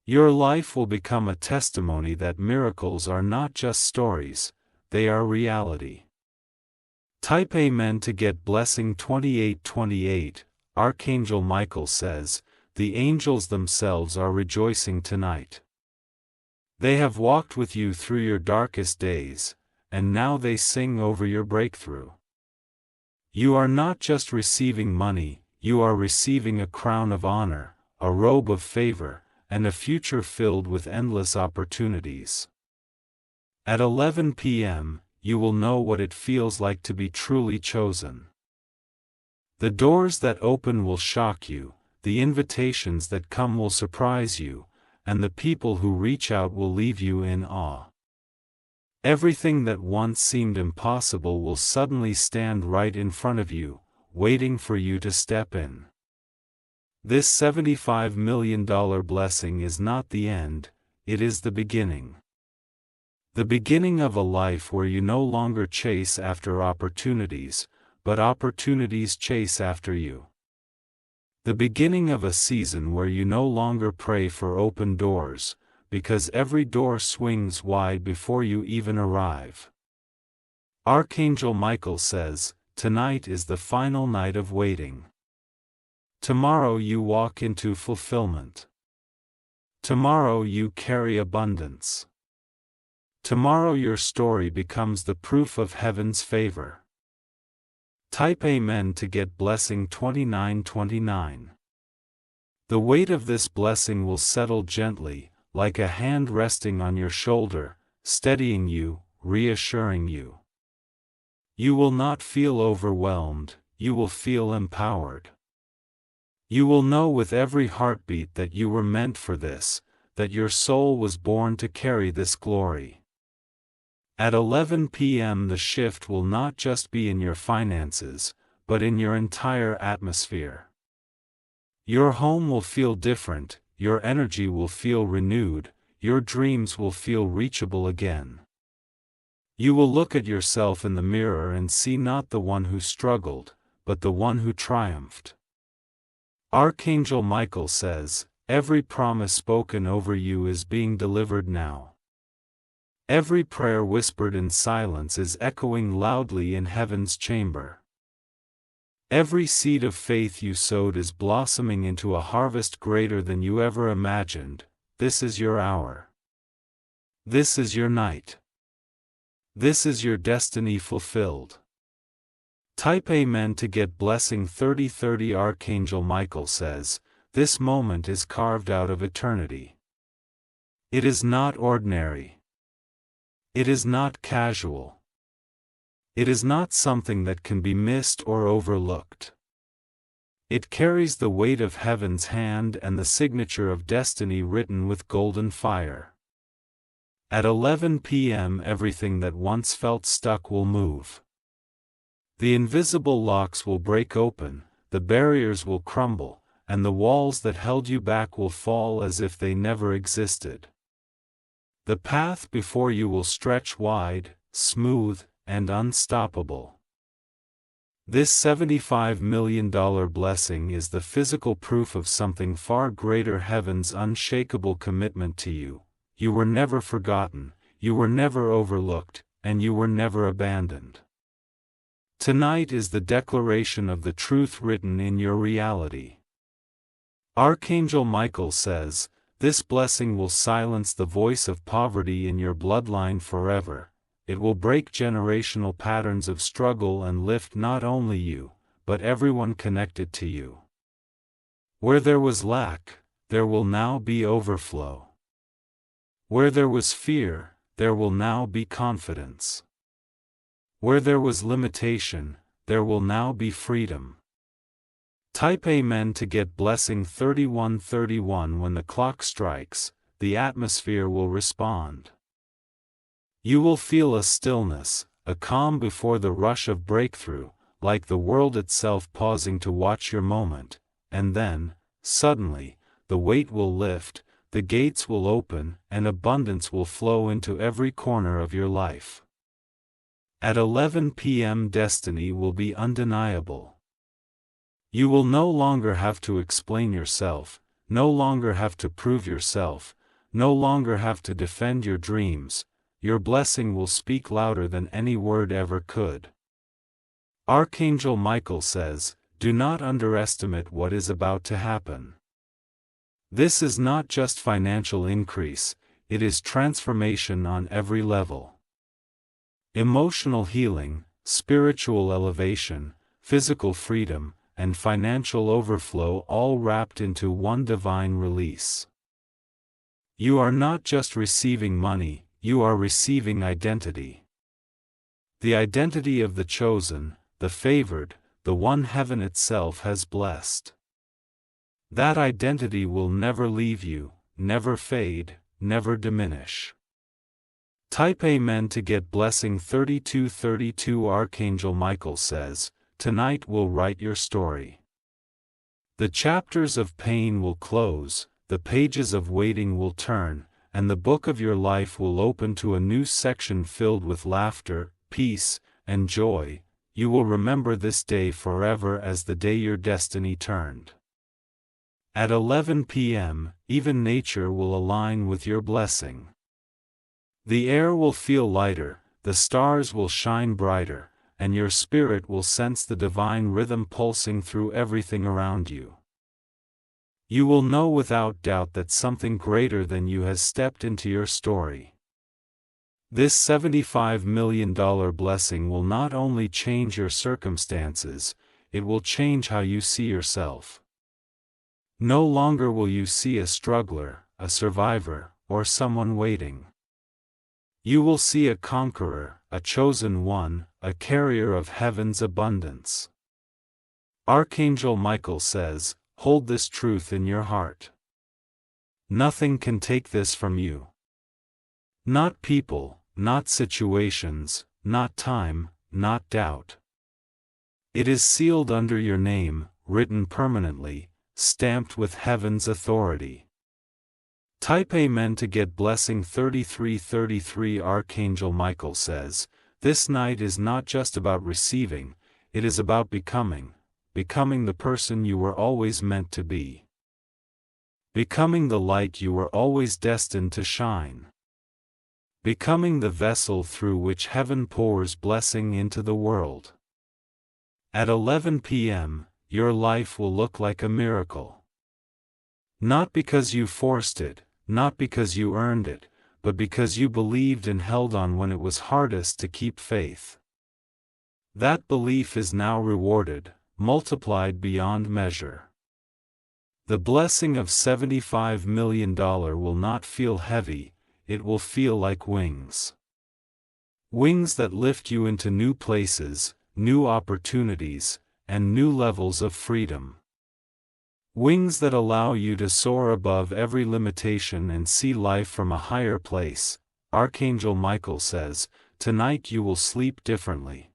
Your life will become a testimony that miracles are not just stories, they are reality. Type Amen to get blessing 2828. Archangel Michael says, "The angels themselves are rejoicing tonight. They have walked with you through your darkest days, and now they sing over your breakthrough. You are not just receiving money, you are receiving a crown of honor, a robe of favor, and a future filled with endless opportunities." At 11 p.m., you will know what it feels like to be truly chosen. The doors that open will shock you, the invitations that come will surprise you, and the people who reach out will leave you in awe. Everything that once seemed impossible will suddenly stand right in front of you, waiting for you to step in. This $75 million blessing is not the end, it is the beginning. The beginning of a life where you no longer chase after opportunities, but opportunities chase after you. The beginning of a season where you no longer pray for open doors, because every door swings wide before you even arrive. Archangel Michael says, "Tonight is the final night of waiting. Tomorrow you walk into fulfillment. Tomorrow you carry abundance. Tomorrow your story becomes the proof of heaven's favor." Type Amen to get blessing 2929. The weight of this blessing will settle gently, like a hand resting on your shoulder, steadying you, reassuring you. You will not feel overwhelmed, you will feel empowered. You will know with every heartbeat that you were meant for this, that your soul was born to carry this glory. At 11 p.m. the shift will not just be in your finances, but in your entire atmosphere. Your home will feel different, your energy will feel renewed, your dreams will feel reachable again. You will look at yourself in the mirror and see not the one who struggled, but the one who triumphed. Archangel Michael says, "Every promise spoken over you is being delivered now. Every prayer whispered in silence is echoing loudly in heaven's chamber. Every seed of faith you sowed is blossoming into a harvest greater than you ever imagined. this is your hour. This is your night. This is your destiny fulfilled. Type Amen to get blessing 3030. Archangel Michael says, this moment is carved out of eternity. It is not ordinary. It is not casual. It is not something that can be missed or overlooked. It carries the weight of heaven's hand and the signature of destiny written with golden fire. At 11 p.m. everything that once felt stuck will move. The invisible locks will break open, the barriers will crumble, and the walls that held you back will fall as if they never existed. The path before you will stretch wide, smooth, and unstoppable. This $75 million blessing is the physical proof of something far greater: heaven's unshakable commitment to you. You were never forgotten, you were never overlooked, and you were never abandoned. Tonight is the declaration of the truth written in your reality. Archangel Michael says, this blessing will silence the voice of poverty in your bloodline forever. It will break generational patterns of struggle and lift not only you, but everyone connected to you. Where there was lack, there will now be overflow. Where there was fear, there will now be confidence. Where there was limitation, there will now be freedom. Type Amen to get blessing 3131. When the clock strikes, the atmosphere will respond. You will feel a stillness, a calm before the rush of breakthrough, like the world itself pausing to watch your moment, and then, suddenly, the weight will lift, the gates will open, and abundance will flow into every corner of your life. At 11 p.m. destiny will be undeniable. You will no longer have to explain yourself, no longer have to prove yourself, no longer have to defend your dreams. Your blessing will speak louder than any word ever could. Archangel Michael says, do not underestimate what is about to happen. This is not just financial increase, it is transformation on every level. Emotional healing, spiritual elevation, physical freedom, and financial overflow, all wrapped into one divine release. You are not just receiving money, you are receiving identity. The identity of the chosen, the favored, the one heaven itself has blessed. That identity will never leave you, never fade, never diminish. Type Amen to get blessing 3232. Archangel Michael says, tonight will write your story. The chapters of pain will close, the pages of waiting will turn, and the book of your life will open to a new section filled with laughter, peace, and joy. You will remember this day forever as the day your destiny turned. At 11 p.m., even nature will align with your blessing. The air will feel lighter, the stars will shine brighter, and your spirit will sense the divine rhythm pulsing through everything around you. You will know without doubt that something greater than you has stepped into your story. This $75 million blessing will not only change your circumstances, it will change how you see yourself. No longer will you see a struggler, a survivor, or someone waiting. You will see a conqueror, a chosen one, a carrier of heaven's abundance. Archangel Michael says, hold this truth in your heart. Nothing can take this from you. Not people, not situations, not time, not doubt. It is sealed under your name, written permanently, stamped with heaven's authority. Type Amen to get blessing 3333. Archangel Michael says, this night is not just about receiving, it is about becoming the person you were always meant to be. Becoming the light you were always destined to shine. Becoming the vessel through which heaven pours blessing into the world. At 11 p.m., your life will look like a miracle. Not because you forced it, not because you earned it, but because you believed and held on when it was hardest to keep faith. That belief is now rewarded, multiplied beyond measure. The blessing of $75 million will not feel heavy, it will feel like wings. Wings that lift you into new places, new opportunities, and new levels of freedom. Wings that allow you to soar above every limitation and see life from a higher place. Archangel Michael says, tonight you will sleep differently.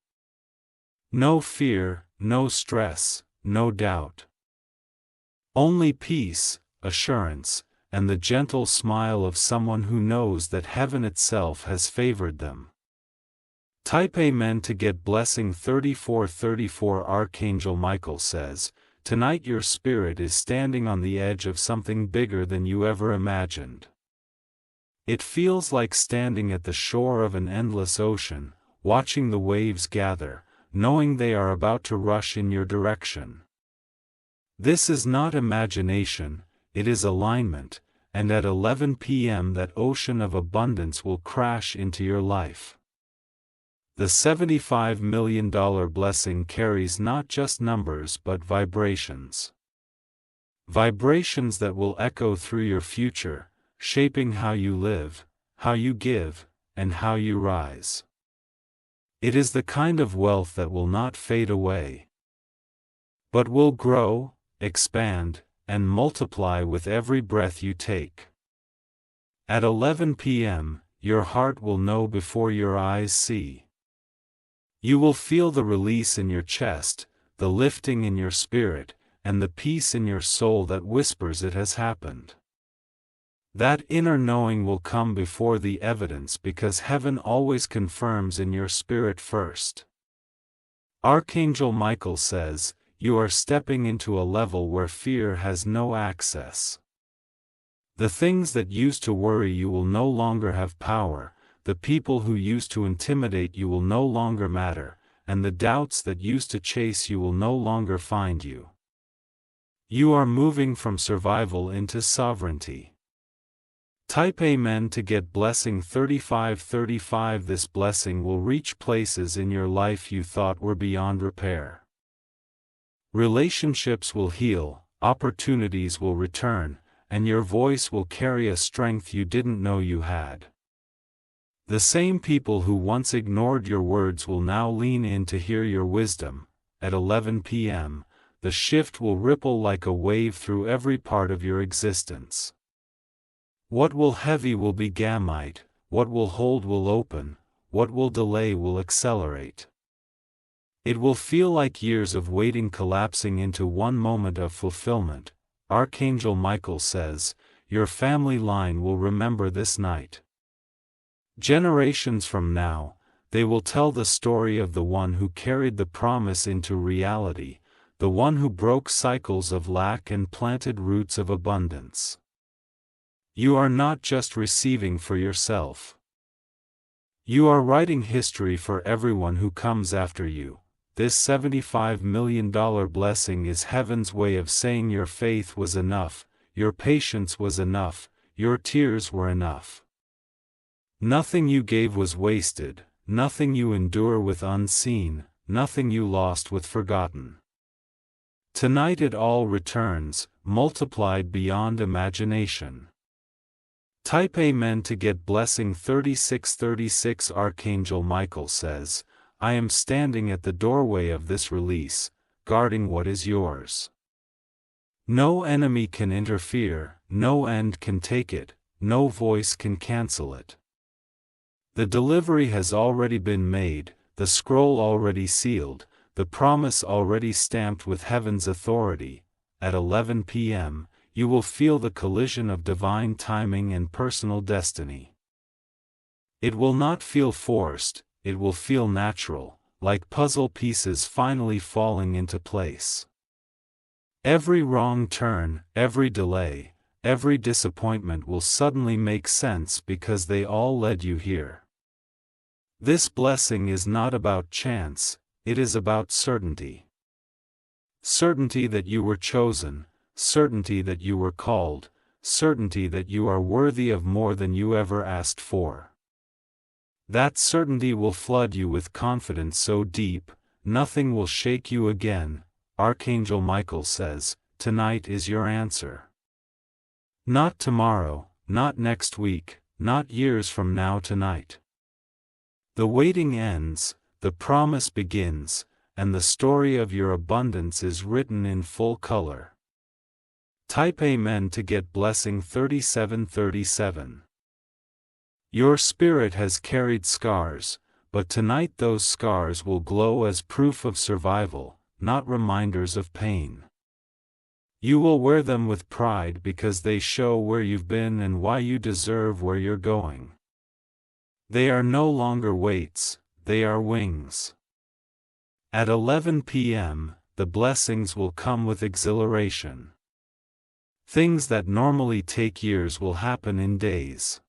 No fear, no stress, no doubt. Only peace, assurance, and the gentle smile of someone who knows that heaven itself has favored them. Type Amen to get blessing 3434. Archangel Michael says, tonight your spirit is standing on the edge of something bigger than you ever imagined. It feels like standing at the shore of an endless ocean, watching the waves gather, knowing they are about to rush in your direction. This is not imagination, it is alignment, and at 11 p.m. that ocean of abundance will crash into your life. The $75 million blessing carries not just numbers but vibrations. Vibrations that will echo through your future, shaping how you live, how you give, and how you rise. It is the kind of wealth that will not fade away, but will grow, expand, and multiply with every breath you take. At 11 p.m., your heart will know before your eyes see. You will feel the release in your chest, the lifting in your spirit, and the peace in your soul that whispers it has happened. That inner knowing will come before the evidence because heaven always confirms in your spirit first. Archangel Michael says, you are stepping into a level where fear has no access. The things that used to worry you will no longer have power, the people who used to intimidate you will no longer matter, and the doubts that used to chase you will no longer find you. You are moving from survival into sovereignty. Type Amen to get blessing 3535. This blessing will reach places in your life you thought were beyond repair. Relationships will heal, opportunities will return, and your voice will carry a strength you didn't know you had. The same people who once ignored your words will now lean in to hear your wisdom. At 11 p.m., the shift will ripple like a wave through every part of your existence. What will heavy will be gamite, what will hold will open, what will delay will accelerate. It will feel like years of waiting collapsing into one moment of fulfillment. Archangel Michael says, your family line will remember this night. Generations from now, they will tell the story of the one who carried the promise into reality, the one who broke cycles of lack and planted roots of abundance. You are not just receiving for yourself. You are writing history for everyone who comes after you. This $75 million blessing is heaven's way of saying your faith was enough, your patience was enough, your tears were enough. Nothing you gave was wasted, nothing you endure with unseen, nothing you lost with forgotten. Tonight it all returns, multiplied beyond imagination. Type Amen to get blessing 3636. Archangel Michael says, I am standing at the doorway of this release, guarding what is yours. No enemy can interfere, no end can take it, no voice can cancel it. The delivery has already been made, the scroll already sealed, the promise already stamped with heaven's authority. At 11 p.m., you will feel the collision of divine timing and personal destiny. It will not feel forced, it will feel natural, like puzzle pieces finally falling into place. Every wrong turn, every delay, every disappointment will suddenly make sense because they all led you here. This blessing is not about chance, it is about certainty. Certainty that you were chosen, certainty that you were called, certainty that you are worthy of more than you ever asked for. That certainty will flood you with confidence so deep, nothing will shake you again. Archangel Michael says, tonight is your answer. Not tomorrow, not next week, not years from now, tonight. The waiting ends, the promise begins, and the story of your abundance is written in full color. Type Amen to get blessing 3737. Your spirit has carried scars, but tonight those scars will glow as proof of survival, not reminders of pain. You will wear them with pride because they show where you've been and why you deserve where you're going. They are no longer weights, they are wings. At 11 p.m., the blessings will come with exhilaration. Things that normally take years will happen in days.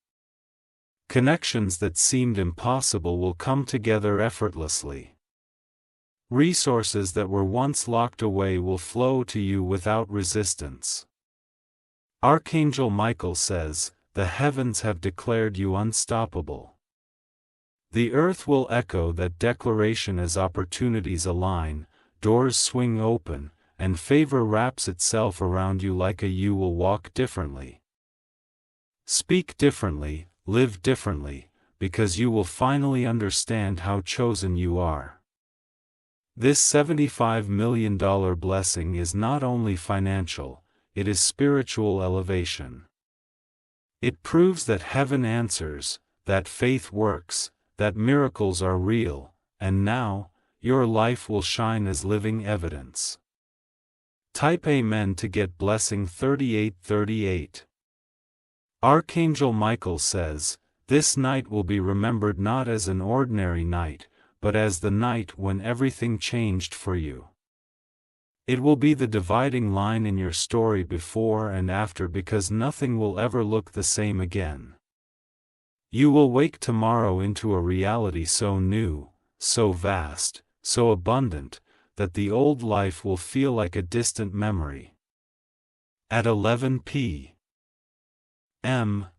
Connections that seemed impossible will come together effortlessly. Resources that were once locked away will flow to you without resistance. Archangel Michael says, the heavens have declared you unstoppable. The earth will echo that declaration as opportunities align, doors swing open, and favor wraps itself around you like you will walk differently. Speak differently, live differently, because you will finally understand how chosen you are. This $75 million blessing is not only financial, it is spiritual elevation. It proves that heaven answers, that faith works, that miracles are real, and now, your life will shine as living evidence. Type Amen to get blessing 3838. Archangel Michael says, this night will be remembered not as an ordinary night, but as the night when everything changed for you. It will be the dividing line in your story before and after, because nothing will ever look the same again. You will wake tomorrow into a reality so new, so vast, so abundant, that the old life will feel like a distant memory. At 11 p.m.,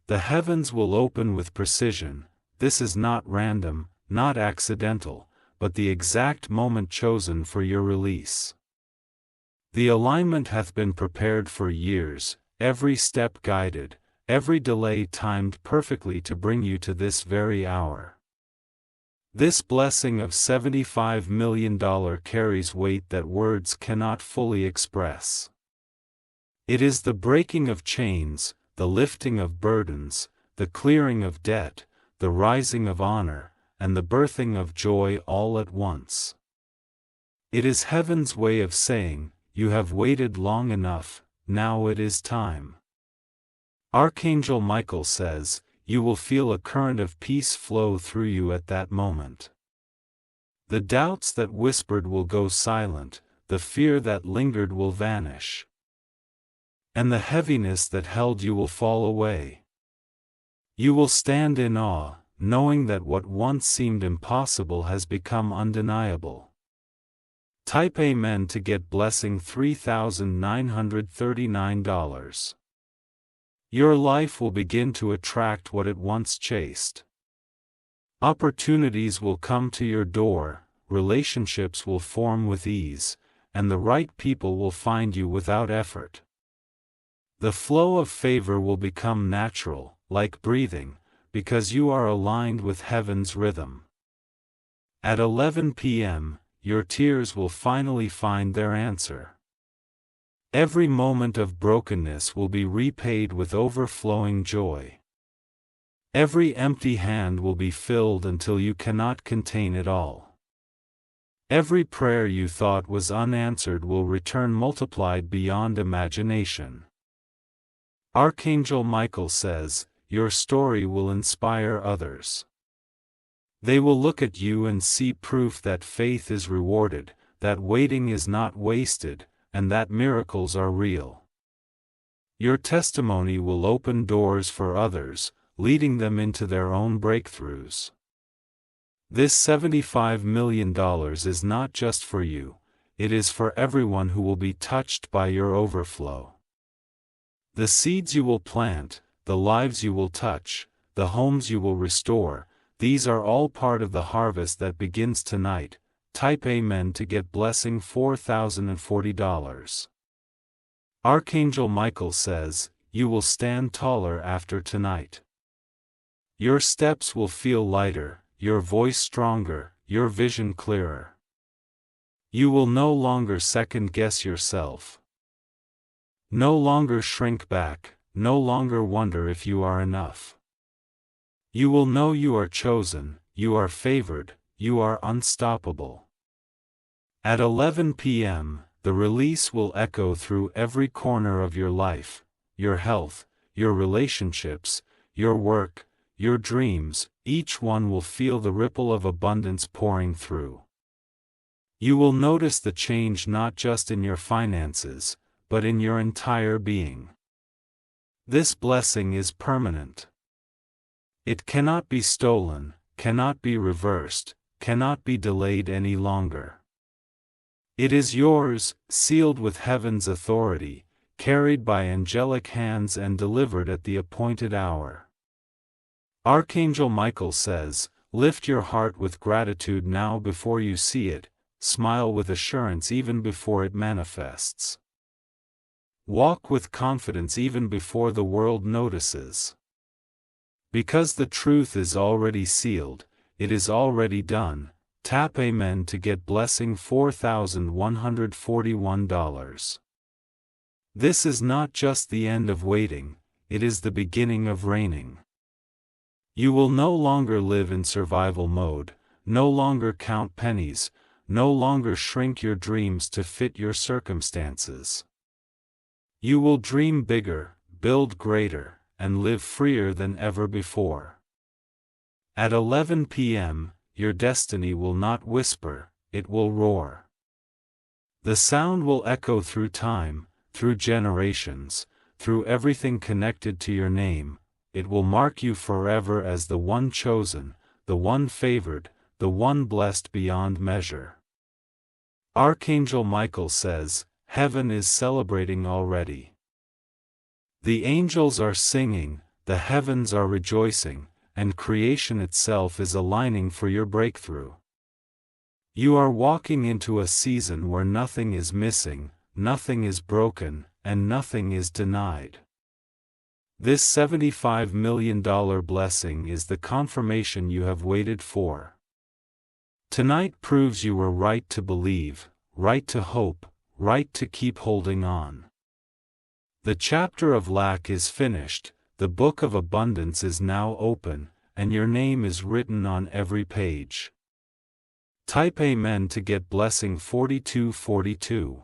the heavens will open with precision. This is not random, not accidental, but the exact moment chosen for your release. The alignment hath been prepared for years, every step guided, every delay timed perfectly to bring you to this very hour. This blessing of $75 million carries weight that words cannot fully express. It is the breaking of chains, the lifting of burdens, the clearing of debt, the rising of honor, and the birthing of joy all at once. It is heaven's way of saying, you have waited long enough, now it is time. Archangel Michael says, you will feel a current of peace flow through you at that moment. The doubts that whispered will go silent, the fear that lingered will vanish. And the heaviness that held you will fall away. You will stand in awe, knowing that what once seemed impossible has become undeniable. Type Amen to get blessing $3,939. Your life will begin to attract what it once chased. Opportunities will come to your door, relationships will form with ease, and the right people will find you without effort. The flow of favor will become natural, like breathing, because you are aligned with heaven's rhythm. At 11 p.m., your tears will finally find their answer. Every moment of brokenness will be repaid with overflowing joy. Every empty hand will be filled until you cannot contain it all. Every prayer you thought was unanswered will return multiplied beyond imagination. Archangel Michael says, your story will inspire others. They will look at you and see proof that faith is rewarded, that waiting is not wasted, and that miracles are real. Your testimony will open doors for others, leading them into their own breakthroughs. This $75 million is not just for you, it is for everyone who will be touched by your overflow. The seeds you will plant, the lives you will touch, the homes you will restore, these are all part of the harvest that begins tonight. Type Amen to get blessing $4,040. Archangel Michael says, you will stand taller after tonight. Your steps will feel lighter, your voice stronger, your vision clearer. You will no longer second-guess yourself. No longer shrink back, no longer wonder if you are enough. You will know you are chosen, you are favored, you are unstoppable. At 11 p.m., the release will echo through every corner of your life, your health, your relationships, your work, your dreams, each one will feel the ripple of abundance pouring through. You will notice the change not just in your finances, but in your entire being. This blessing is permanent. It cannot be stolen, cannot be reversed, cannot be delayed any longer. It is yours, sealed with heaven's authority, carried by angelic hands and delivered at the appointed hour. Archangel Michael says, lift your heart with gratitude now before you see it, smile with assurance even before it manifests. Walk with confidence even before the world notices. Because the truth is already sealed, it is already done. Tap Amen to get blessing $4,141. This is not just the end of waiting, it is the beginning of reigning. You will no longer live in survival mode, no longer count pennies, no longer shrink your dreams to fit your circumstances. You will dream bigger, build greater, and live freer than ever before. At 11 p.m., your destiny will not whisper, it will roar. The sound will echo through time, through generations, through everything connected to your name. It will mark you forever as the one chosen, the one favored, the one blessed beyond measure. Archangel Michael says, heaven is celebrating already. The angels are singing, the heavens are rejoicing, and creation itself is aligning for your breakthrough. You are walking into a season where nothing is missing, nothing is broken, and nothing is denied. This $75 million blessing is the confirmation you have waited for. Tonight proves you were right to believe, right to hope, right to keep holding on. The chapter of lack is finished, the book of abundance is now open, and your name is written on every page. Type Amen to get blessing 4242.